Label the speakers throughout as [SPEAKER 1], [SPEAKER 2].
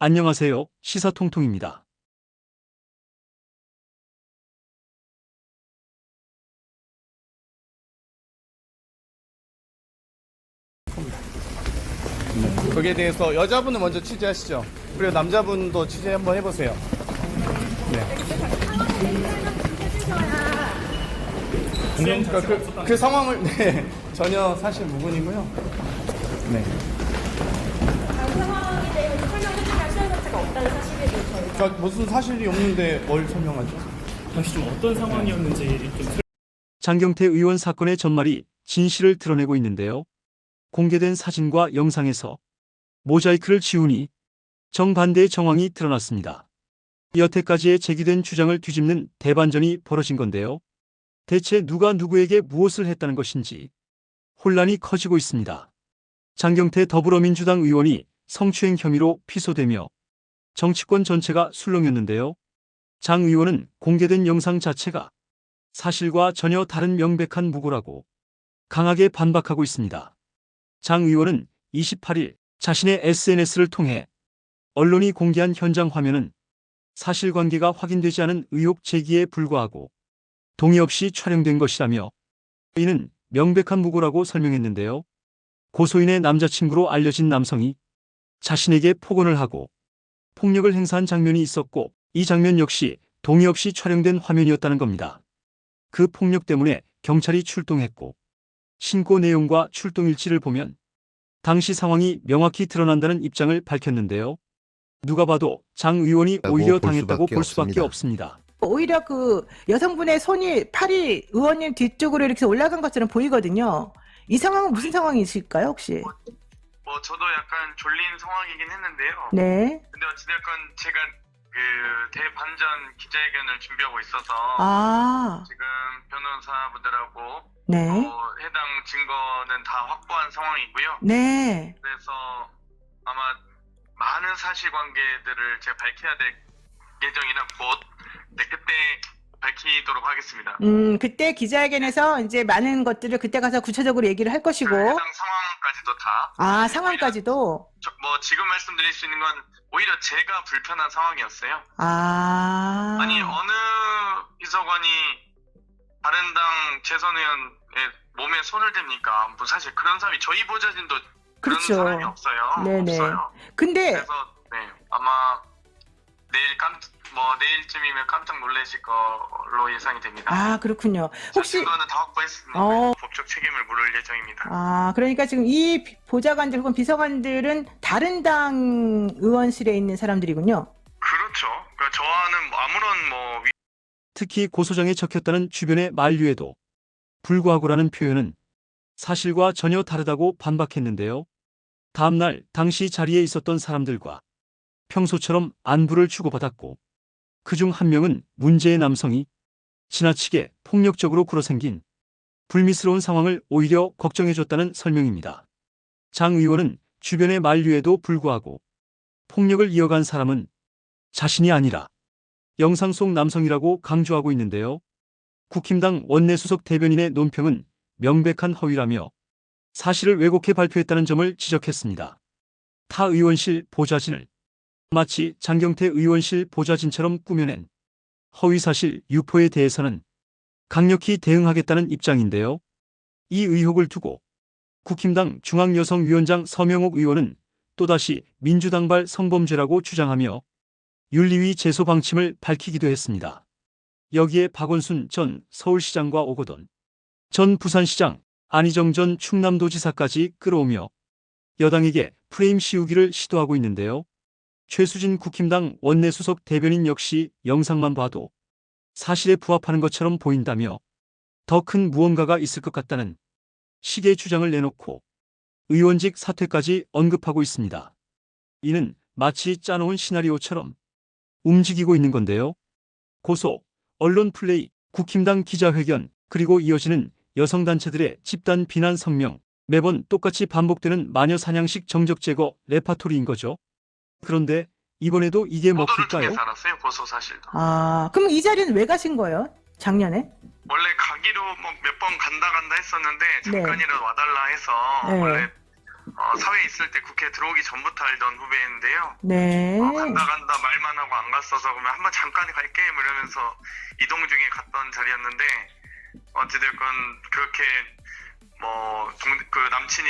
[SPEAKER 1] 안녕하세요. 시사통통입니다.
[SPEAKER 2] 거기에 대해서 여자분은 먼저 취재하시죠. 그리고 남자분도 취재 한번 해보세요. 네. 그러니까 그 상황을 네, 전혀 사실 무근이고요. 네.
[SPEAKER 3] 상황에 대해서 설명해주면 시간 자체가 없다는 사실에 대해서
[SPEAKER 2] 그러니까 무슨 사실이 없는데 뭘 설명하죠?
[SPEAKER 4] 당시 좀 어떤 상황이었는지 좀
[SPEAKER 1] 장경태 의원 사건의 전말이 진실을 드러내고 있는데요. 공개된 사진과 영상에서 모자이크를 지우니 정반대의 정황이 드러났습니다. 여태까지의 제기된 주장을 뒤집는 대반전이 벌어진 건데요. 대체 누가 누구에게 무엇을 했다는 것인지 혼란이 커지고 있습니다. 장경태 더불어민주당 의원이 성추행 혐의로 피소되며 정치권 전체가 술렁였는데요. 장 의원은 공개된 영상 자체가 사실과 전혀 다른 명백한 무고라고 강하게 반박하고 있습니다. 장 의원은 28일 자신의 SNS를 통해 언론이 공개한 현장 화면은 사실관계가 확인되지 않은 의혹 제기에 불과하고 동의 없이 촬영된 것이라며 이는 명백한 무고라고 설명했는데요. 고소인의 남자친구로 알려진 남성이 자신에게 폭언을 하고 폭력을 행사한 장면이 있었고 이 장면 역시 동의 없이 촬영된 화면이었다는 겁니다. 그 폭력 때문에 경찰이 출동했고 신고 내용과 출동 일지를 보면 당시 상황이 명확히 드러난다는 입장을 밝혔는데요. 누가 봐도 장 의원이 오히려 당했다고 볼 수밖에 없습니다.
[SPEAKER 5] 오히려 그 여성분의 팔이 의원님 뒤쪽으로 이렇게 올라간 것처럼 보이거든요. 이 상황은 무슨 상황이실까요, 혹시?
[SPEAKER 6] 저도 약간 졸린 상황이긴 했는데요.
[SPEAKER 5] 네.
[SPEAKER 6] 근데 어찌됐건 제가 그 대반전 기자회견을 준비하고 있어서 지금 변호사분들하고
[SPEAKER 5] 네.
[SPEAKER 6] 해당 증거는 다 확보한 상황이고요.
[SPEAKER 5] 네.
[SPEAKER 6] 그래서 아마 많은 사실관계들을 제가 밝혀야 될 예정이라 그때 밝히도록 하겠습니다.
[SPEAKER 5] 그때 기자회견에서 이제 많은 것들을 그때 가서 구체적으로 얘기를 할 것이고.
[SPEAKER 6] 해당 상황까지도 다.
[SPEAKER 5] 상황까지도.
[SPEAKER 6] 지금 말씀드릴 수 있는 건 오히려 제가 불편한 상황이었어요. 아니 어느 비서관이 바른당 재선 의원의 몸에 손을 댈니까? 뭐 사실 그런 사람이 저희 보좌진도 그런
[SPEAKER 5] 그렇죠.
[SPEAKER 6] 사람이 없어요.
[SPEAKER 5] 네네.
[SPEAKER 6] 없어요.
[SPEAKER 5] 근데
[SPEAKER 6] 그래서 아마 내일쯤이면 깜짝 놀라실 걸로 예상이 됩니다.
[SPEAKER 5] 그렇군요. 혹시
[SPEAKER 6] 증거는 다 확보했습니다. 법적 책임을 물을 예정입니다.
[SPEAKER 5] 그러니까 지금 이 보좌관들 혹은 비서관들은 다른 당 의원실에 있는 사람들이군요.
[SPEAKER 6] 그렇죠. 그러니까 저와는 아무런
[SPEAKER 1] 특히 고소장에 적혔다는 주변의 만류에도 불구하고라는 표현은 사실과 전혀 다르다고 반박했는데요. 다음날 당시 자리에 있었던 사람들과 평소처럼 안부를 주고받았고 그중 한 명은 문제의 남성이 지나치게 폭력적으로 굴어생긴 불미스러운 상황을 오히려 걱정해줬다는 설명입니다. 장 의원은 주변의 만류에도 불구하고 폭력을 이어간 사람은 자신이 아니라 영상 속 남성이라고 강조하고 있는데요. 국힘당 원내수석 대변인의 논평은 명백한 허위라며 사실을 왜곡해 발표했다는 점을 지적했습니다. 타 의원실 보좌진을 마치 장경태 의원실 보좌진처럼 꾸며낸 허위사실 유포에 대해서는 강력히 대응하겠다는 입장인데요. 이 의혹을 두고 국힘당 중앙여성위원장 서명옥 의원은 또다시 민주당발 성범죄라고 주장하며 윤리위 제소 방침을 밝히기도 했습니다. 여기에 박원순 전 서울시장과 오거돈 전 부산시장, 안희정 전 충남도지사까지 끌어오며 여당에게 프레임 씌우기를 시도하고 있는데요. 최수진 국힘당 원내수석 대변인 역시 영상만 봐도 사실에 부합하는 것처럼 보인다며 더 큰 무언가가 있을 것 같다는 식의 주장을 내놓고 의원직 사퇴까지 언급하고 있습니다. 이는 마치 짜놓은 시나리오처럼 움직이고 있는 건데요. 고소, 언론 플레이, 국힘당 기자회견, 그리고 이어지는 여성단체들의 집단 비난 성명, 매번 똑같이 반복되는 마녀 사냥식 정적 제거 레파토리인 거죠. 그런데 이번에도 이게
[SPEAKER 6] 보도를
[SPEAKER 1] 먹힐까요?
[SPEAKER 6] 통해서 알았어요. 고소 사실도.
[SPEAKER 5] 그럼 이 자리는 왜 가신 거예요? 작년에?
[SPEAKER 6] 원래 가기로 몇 번 간다 했었는데
[SPEAKER 5] 네.
[SPEAKER 6] 잠깐이라도 와달라 해서
[SPEAKER 5] 네.
[SPEAKER 6] 원래 사회에 있을 때 국회에 들어오기 전부터 알던 후배인데요.
[SPEAKER 5] 네.
[SPEAKER 6] 간다 말만 하고 안 갔어서 그러면 한번 잠깐 갈게 뭐 이러면서 이동 중에 갔던 자리였는데 어찌됐건 그렇게 그 남친이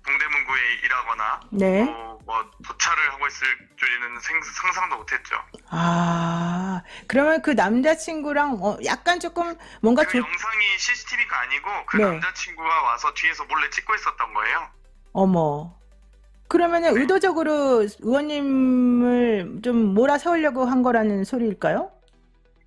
[SPEAKER 6] 동대문구에 일하거나
[SPEAKER 5] 네.
[SPEAKER 6] 뭐 도차를 하고 있을 줄은 상상도 못했죠.
[SPEAKER 5] 아, 그러면 그 남자친구랑 약간 조금 뭔가
[SPEAKER 6] 그 영상이 CCTV가 아니고 그
[SPEAKER 5] 네.
[SPEAKER 6] 남자친구가 와서 뒤에서 몰래 찍고 있었던 거예요.
[SPEAKER 5] 어머. 그러면은 의도적으로 의원님을 좀 몰아세우려고 한 거라는 소리일까요?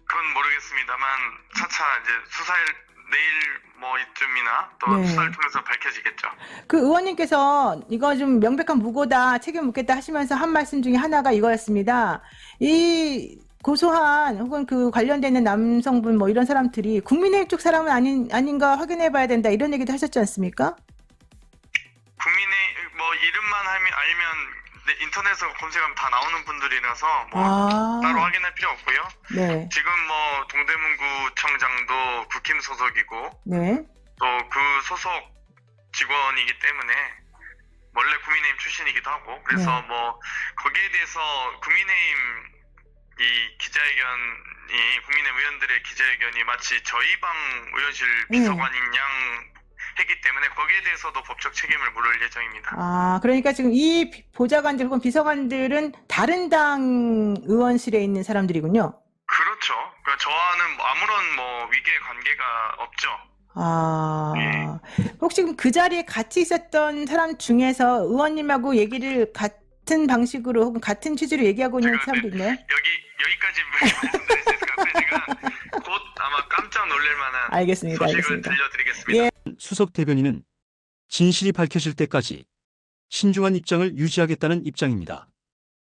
[SPEAKER 6] 그건 모르겠습니다만 차차 이제 수사일 내일 뭐 이쯤이나 또
[SPEAKER 5] 네.
[SPEAKER 6] 수사를 통해서 밝혀지겠죠.
[SPEAKER 5] 그 의원님께서 이거 좀 명백한 무고다, 책임 묻겠다 하시면서 한 말씀 중에 하나가 이거였습니다. 이 고소한 혹은 그 관련되는 남성분 뭐 이런 사람들이 국민의힘 쪽 사람은 아닌가 확인해 봐야 된다 이런 얘기도 하셨지 않습니까?
[SPEAKER 6] 국민의 뭐 이름만 알면 인터넷에서 검색하면 다 나오는 분들이라서 뭐 따로 확인할 필요 없고요.
[SPEAKER 5] 네.
[SPEAKER 6] 지금 뭐 동대문구청장도 국힘 소속이고
[SPEAKER 5] 네.
[SPEAKER 6] 또 그 소속 직원이기 때문에 원래 국민의힘 출신이기도 하고 그래서
[SPEAKER 5] 네.
[SPEAKER 6] 뭐 거기에 대해서 국민의힘 이 기자회견이 국민의힘 의원들의 기자회견이 마치 저희 방 의원실 비서관인 양 했기 때문에 거기에 대해서도 법적 책임을 물을 예정입니다.
[SPEAKER 5] 아, 그러니까 지금 이 보좌관들 혹은 비서관들은 다른 당 의원실에 있는 사람들이군요.
[SPEAKER 6] 그렇죠. 그러니까 저와는 아무런 위계 관계가 없죠.
[SPEAKER 5] 아,
[SPEAKER 6] 네.
[SPEAKER 5] 혹시 그 자리에 같이 있었던 사람 중에서 의원님하고 얘기를 같은 방식으로 혹은 같은 취지로 얘기하고 있는 사람도 있나요?
[SPEAKER 6] 여기까지 말씀드릴 수 있을 것 같아요. 제가 곧 아마 깜짝 놀랄 만한
[SPEAKER 5] 알겠습니다.
[SPEAKER 6] 소식을
[SPEAKER 5] 알겠습니다.
[SPEAKER 6] 들려드리겠습니다.
[SPEAKER 5] 예.
[SPEAKER 1] 수석 대변인은 진실이 밝혀질 때까지 신중한 입장을 유지하겠다는 입장입니다.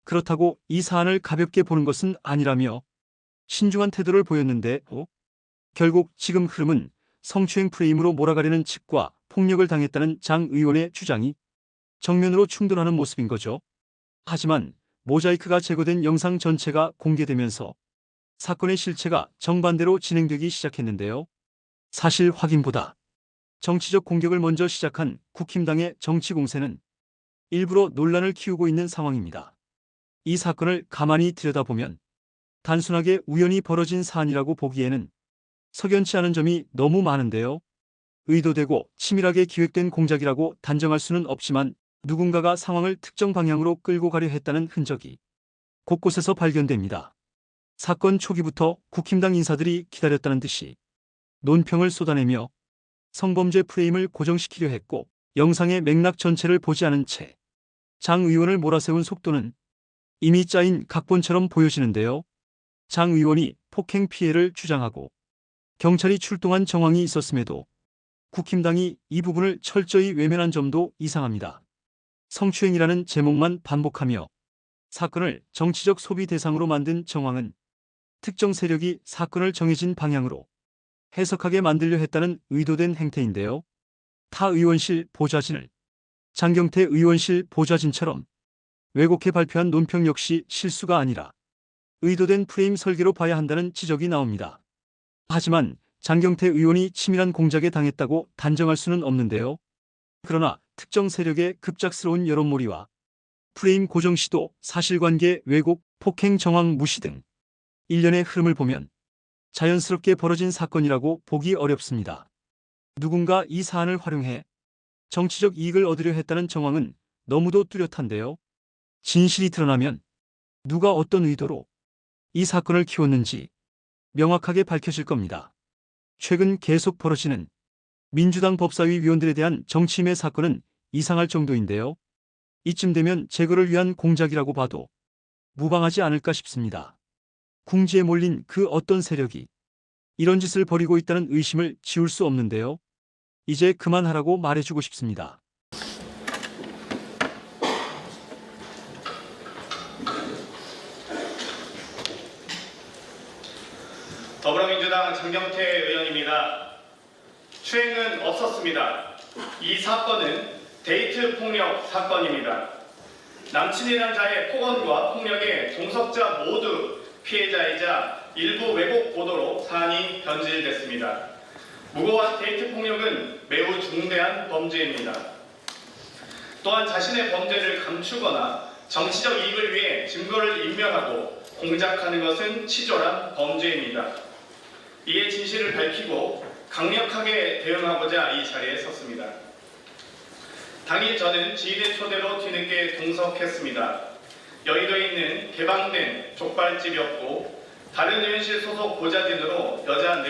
[SPEAKER 1] 그렇다고 이 사안을 가볍게 보는 것은 아니라며 신중한 태도를 보였는데 결국 지금 흐름은 성추행 프레임으로 몰아가려는 측과 폭력을 당했다는 장 의원의 주장이 정면으로 충돌하는 모습인 거죠. 하지만 모자이크가 제거된 영상 전체가 공개되면서 사건의 실체가 정반대로 진행되기 시작했는데요. 사실 확인보다 정치적 공격을 먼저 시작한 국힘당의 정치 공세는 일부러 논란을 키우고 있는 상황입니다. 이 사건을 가만히 들여다보면 단순하게 우연히 벌어진 사안이라고 보기에는 석연치 않은 점이 너무 많은데요. 의도되고 치밀하게 기획된 공작이라고 단정할 수는 없지만 누군가가 상황을 특정 방향으로 끌고 가려 했다는 흔적이 곳곳에서 발견됩니다. 사건 초기부터 국힘당 인사들이 기다렸다는 듯이 논평을 쏟아내며 성범죄 프레임을 고정시키려 했고 영상의 맥락 전체를 보지 않은 채 장 의원을 몰아세운 속도는 이미 짜인 각본처럼 보여지는데요. 장 의원이 폭행 피해를 주장하고 경찰이 출동한 정황이 있었음에도 국힘당이 이 부분을 철저히 외면한 점도 이상합니다. 성추행이라는 제목만 반복하며 사건을 정치적 소비 대상으로 만든 정황은 특정 세력이 사건을 정해진 방향으로 해석하게 만들려 했다는 의도된 행태인데요. 타 의원실 보좌진을 장경태 의원실 보좌진처럼 왜곡해 발표한 논평 역시 실수가 아니라 의도된 프레임 설계로 봐야 한다는 지적이 나옵니다. 하지만 장경태 의원이 치밀한 공작에 당했다고 단정할 수는 없는데요. 그러나 특정 세력의 급작스러운 여론몰이와 프레임 고정 시도, 사실관계 왜곡, 폭행 정황 무시 등 일련의 흐름을 보면 자연스럽게 벌어진 사건이라고 보기 어렵습니다. 누군가 이 사안을 활용해 정치적 이익을 얻으려 했다는 정황은 너무도 뚜렷한데요. 진실이 드러나면 누가 어떤 의도로 이 사건을 키웠는지 명확하게 밝혀질 겁니다. 최근 계속 벌어지는 민주당 법사위 위원들에 대한 정치임해 사건은 이상할 정도인데요. 이쯤 되면 제거를 위한 공작이라고 봐도 무방하지 않을까 싶습니다. 궁지에 몰린 그 어떤 세력이 이런 짓을 벌이고 있다는 의심을 지울 수 없는데요. 이제 그만하라고 말해주고 싶습니다.
[SPEAKER 2] 더불어민주당 장경태 의원입니다. 추행은 없었습니다. 이 사건은 데이트 폭력 사건입니다. 남친이란 자의 폭언과 폭력에 동석자 모두 피해자이자 일부 왜곡 보도로 사안이 변질됐습니다. 무고한 데이트 폭력은 매우 중대한 범죄입니다. 또한 자신의 범죄를 감추거나 정치적 이익을 위해 증거를 인멸하고 공작하는 것은 치졸한 범죄입니다. 이에 진실을 밝히고 강력하게 대응하고자 이 자리에 섰습니다. 당일 저는 지인의 초대로 뒤늦게 동석했습니다. 여의도에 있는 개방된 족발집이었고 다른 의원실 소속 보좌진으로 여자 4,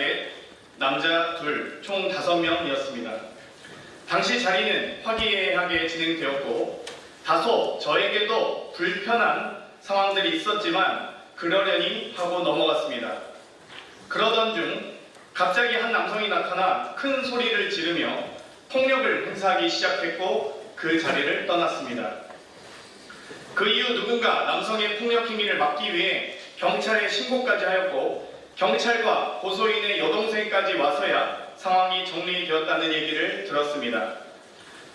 [SPEAKER 2] 남자 2, 총 5명이었습니다. 당시 자리는 화기애애하게 진행되었고 다소 저에게도 불편한 상황들이 있었지만 그러려니 하고 넘어갔습니다. 그러던 중 갑자기 한 남성이 나타나 큰 소리를 지르며 폭력을 행사하기 시작했고 그 자리를 떠났습니다. 그 이후 누군가 남성의 폭력 행위를 막기 위해 경찰에 신고까지 하였고 경찰과 고소인의 여동생까지 와서야 상황이 정리되었다는 얘기를 들었습니다.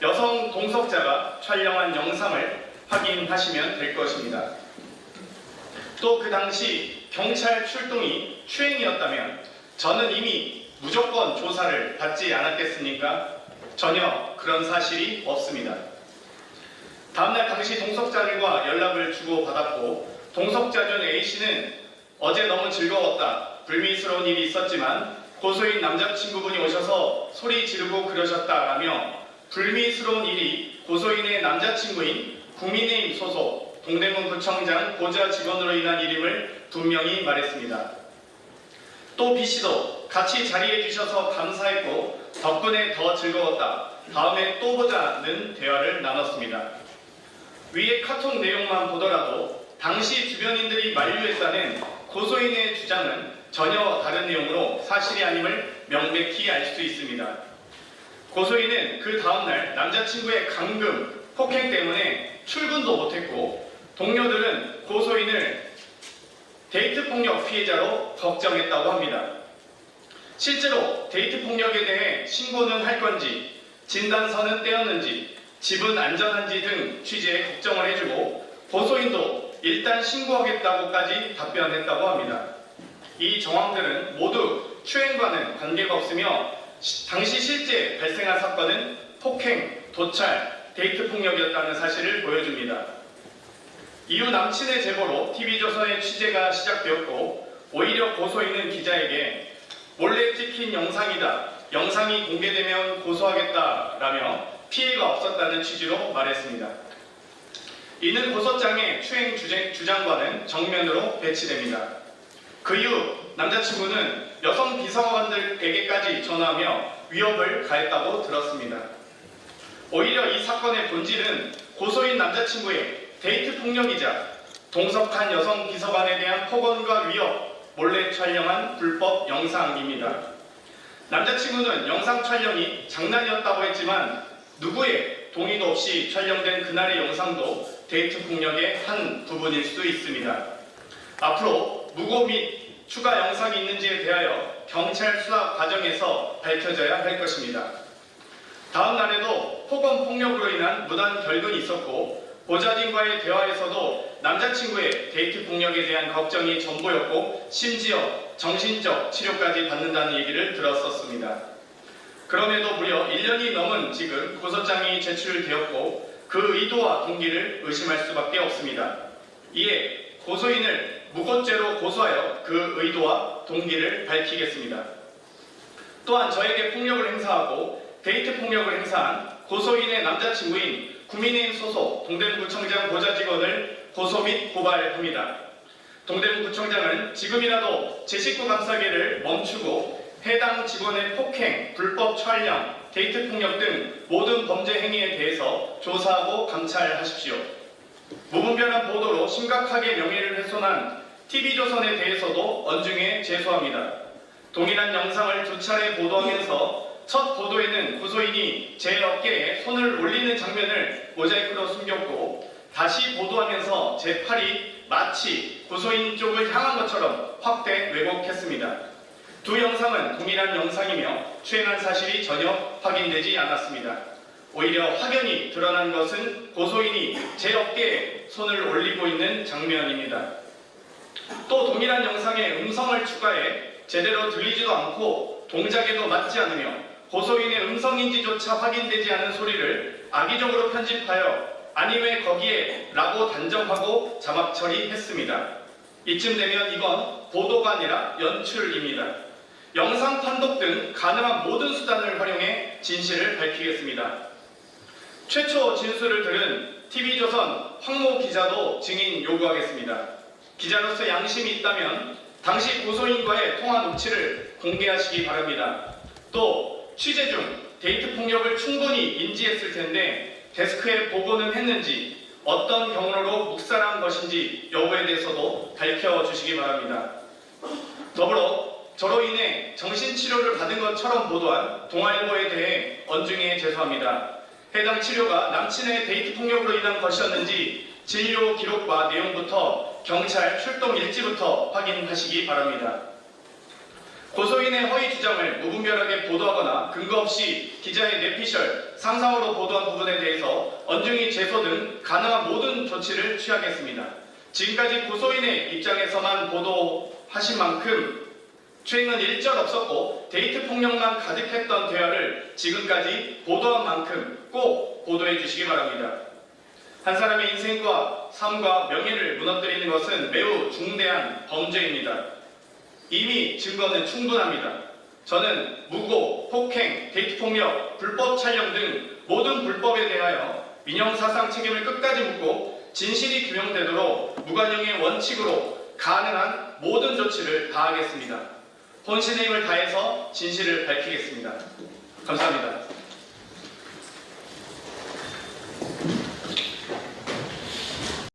[SPEAKER 2] 여성 동석자가 촬영한 영상을 확인하시면 될 것입니다. 또 그 당시 경찰 출동이 추행이었다면 저는 이미 무조건 조사를 받지 않았겠습니까? 전혀 그런 사실이 없습니다. 다음날 당시 동석자들과 연락을 주고받았고 동석자 중 A씨는 어제 너무 즐거웠다. 불미스러운 일이 있었지만 고소인 남자친구분이 오셔서 소리 지르고 그러셨다라며 불미스러운 일이 고소인의 남자친구인 국민의힘 소속 동대문 구청장 보좌 직원으로 인한 일임을 분명히 말했습니다. 또 B씨도 같이 자리해 주셔서 감사했고 덕분에 더 즐거웠다. 다음에 또 보자는 대화를 나눴습니다. 위의 카톡 내용만 보더라도 당시 주변인들이 만류했다는 고소인의 주장은 전혀 다른 내용으로 사실이 아님을 명백히 알 수 있습니다. 고소인은 그 다음날 남자친구의 감금, 폭행 때문에 출근도 못했고 동료들은 고소인을 데이트 폭력 피해자로 걱정했다고 합니다. 실제로 데이트 폭력에 대해 신고는 할 건지, 진단서는 떼었는지, 집은 안전한지 등 취지에 걱정을 해주고 고소인도 일단 신고하겠다고까지 답변했다고 합니다. 이 정황들은 모두 추행과는 관계가 없으며 당시 실제 발생한 사건은 폭행, 도찰, 데이트 폭력이었다는 사실을 보여줍니다. 이후 남친의 제보로 TV조선의 취재가 시작되었고 오히려 고소인은 기자에게 몰래 찍힌 영상이다. 영상이 공개되면 고소하겠다라며 피해가 없었다는 취지로 말했습니다. 이는 고소장의 추행 주장과는 정면으로 배치됩니다. 그 이후 남자친구는 여성 비서관들에게까지 전화하며 위협을 가했다고 들었습니다. 오히려 이 사건의 본질은 고소인 남자친구의 데이트 폭력이자 동석한 여성 비서관에 대한 폭언과 위협, 몰래 촬영한 불법 영상입니다. 남자친구는 영상 촬영이 장난이었다고 했지만 누구의 동의도 없이 촬영된 그날의 영상도 데이트 폭력의 한 부분일 수도 있습니다. 앞으로 무고 및 추가 영상이 있는지에 대하여 경찰 수사 과정에서 밝혀져야 할 것입니다. 다음 날에도 폭언 폭력으로 인한 무단 결근이 있었고 보좌진과의 대화에서도 남자친구의 데이트 폭력에 대한 걱정이 전부였고 심지어 정신적 치료까지 받는다는 얘기를 들었었습니다. 그럼에도 무려 1년이 넘은 지금 고소장이 제출되었고 그 의도와 동기를 의심할 수밖에 없습니다. 이에 고소인을 무고죄로 고소하여 그 의도와 동기를 밝히겠습니다. 또한 저에게 폭력을 행사하고 데이트 폭력을 행사한 고소인의 남자친구인 국민의힘 소속 동대문구청장 보좌직원을 고소 및 고발합니다. 동대문구청장은 지금이라도 제 식구 감싸기를 멈추고 해당 직원의 폭행, 불법 촬영, 데이트 폭력 등 모든 범죄 행위에 대해서 조사하고 감찰하십시오. 무분별한 보도로 심각하게 명예를 훼손한 TV조선에 대해서도 엄중히 제소합니다. 동일한 영상을 2차례 보도하면서 첫 보도에는 고소인이 제 어깨에 손을 올리는 장면을 모자이크로 숨겼고 다시 보도하면서 제 팔이 마치 고소인 쪽을 향한 것처럼 확대 왜곡했습니다. 두 영상은 동일한 영상이며 추행한 사실이 전혀 확인되지 않았습니다. 오히려 확연히 드러난 것은 고소인이 제 어깨에 손을 올리고 있는 장면입니다. 또 동일한 영상에 음성을 추가해 제대로 들리지도 않고 동작에도 맞지 않으며 고소인의 음성인지조차 확인되지 않은 소리를 악의적으로 편집하여 아니 왜 거기에 라고 단정하고 자막 처리했습니다. 이쯤 되면 이건 보도가 아니라 연출입니다. 영상 판독 등 가능한 모든 수단을 활용해 진실을 밝히겠습니다. 최초 진술을 들은 TV조선 황모 기자도 증인 요구하겠습니다. 기자로서 양심이 있다면 당시 고소인과의 통화 녹취를 공개하시기 바랍니다. 또 취재 중 데이트 폭력을 충분히 인지했을 텐데 데스크에 보고는 했는지 어떤 경로로 묵살한 것인지 여부에 대해서도 밝혀주시기 바랍니다. 더불어 저로 인해 정신치료를 받은 것처럼 보도한 동아일보에 대해 언중에 제소합니다. 해당 치료가 남친의 데이트 폭력으로 인한 것이었는지 진료 기록과 내용부터 경찰 출동 일지부터 확인하시기 바랍니다. 고소인의 허위 주장을 무분별하게 보도하거나 근거 없이 기자의 뇌피셜, 상상으로 보도한 부분에 대해서 언중이 제소 등 가능한 모든 조치를 취하겠습니다. 지금까지 고소인의 입장에서만 보도하신 만큼 추행은 일절 없었고 데이트 폭력만 가득했던 대화를 지금까지 보도한 만큼 꼭 보도해 주시기 바랍니다. 한 사람의 인생과 삶과 명예를 무너뜨리는 것은 매우 중대한 범죄입니다. 이미 증거는 충분합니다. 저는 무고, 폭행, 데이트 폭력, 불법 촬영 등 모든 불법에 대하여 민형사상 책임을 끝까지 묻고 진실이 규명되도록 무관용의 원칙으로 가능한 모든 조치를 다하겠습니다. 혼신의 힘을 다해서 진실을 밝히겠습니다. 감사합니다.